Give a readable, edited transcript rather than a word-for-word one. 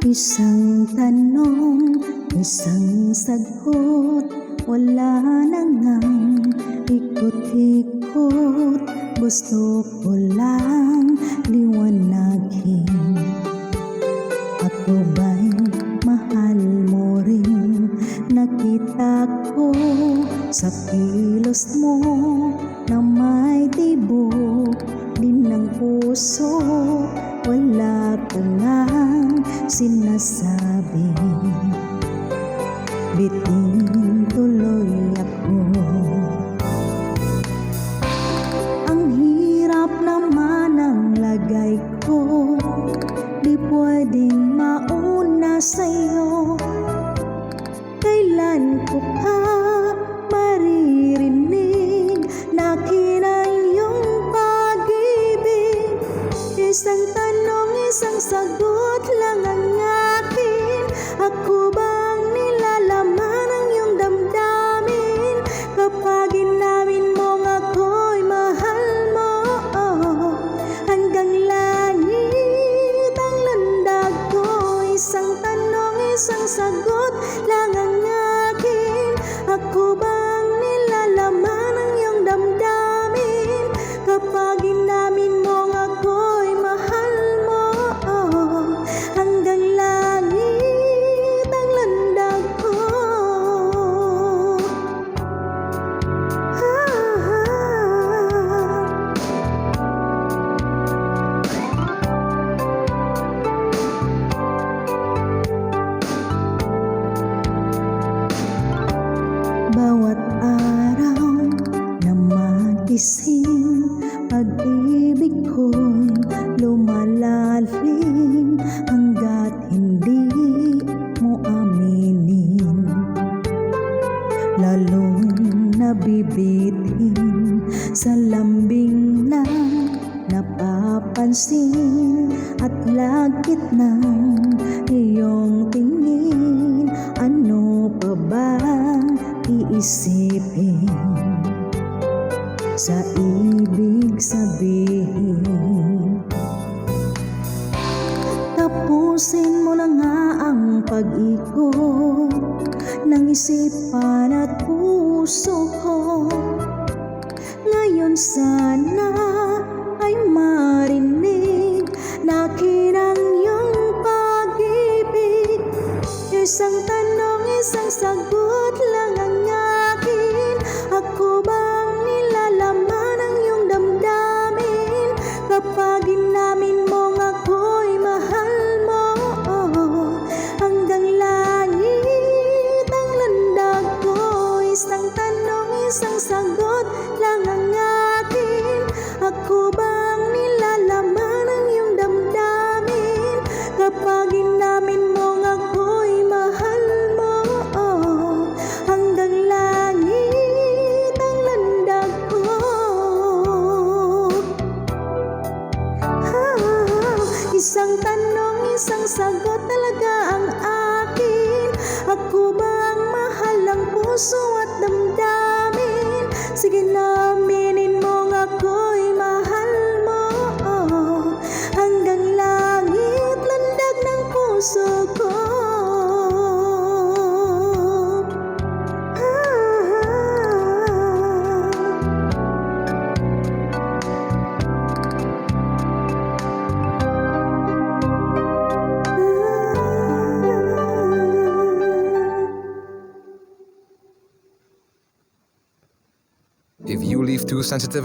Isang tanong, isang sagot, wala na ngang ikot-ikot. Gusto ko lang liwanagin, ako ba'y mahal mo rin? Nakita ko sa kilos mo na may tibok din ng puso. Wala ko ngang sinasabi, bitin tuloy ako. Ang hirap naman ang lagay ko, di pwedeng mauna sa'yo. Kailan ko pa maririnig na kinang iyong pag-ibig? Isang tanong, isang sagot lang ang akin. Ako bang nilalaman ang iyong damdamin? Kapag inamin mong ako'y mahal mo, hanggang langit ang landag ko. Isang tanong, isang sagot lang ang akin. Ako bang nilalaman ang iyong damdamin? Kapag inamin mong ako'y mahal mo, hanggang langit ang landag ko. Bawat araw na magising, pag-ibig ko'y lumalalim hanggat hindi mo aminin. Lalong nabibitin sa lambing na napapansin, at lagkit ng iyong tingin. Ano pa bang iisipin sa ibig sabihin? Tapusin mo na nga ang pag-ikot ng isipan at puso ko. Ngayon sana ay marinig na kinang iyong pag-ibig. Isang tanong, isang sagot lang ang akin. Ako bang nilalaman ang iyong damdamin? Kapag inamin mong ako'y mahal mo, hanggang langit ang landag ko. Isang tanong, isang sagot lang ang akin. Ako bang nilalaman ang iyong damdamin? Kapag inamin mong ako'y mahal mo, hanggang langit ang landag ko. Isang tanong, isang sagot talaga ang akin. Ako bang mahal ang puso at damdamin? Sige na, aminin mong ako'y mahal mo, hanggang langit landag ng puso ko. If you leave too sensitive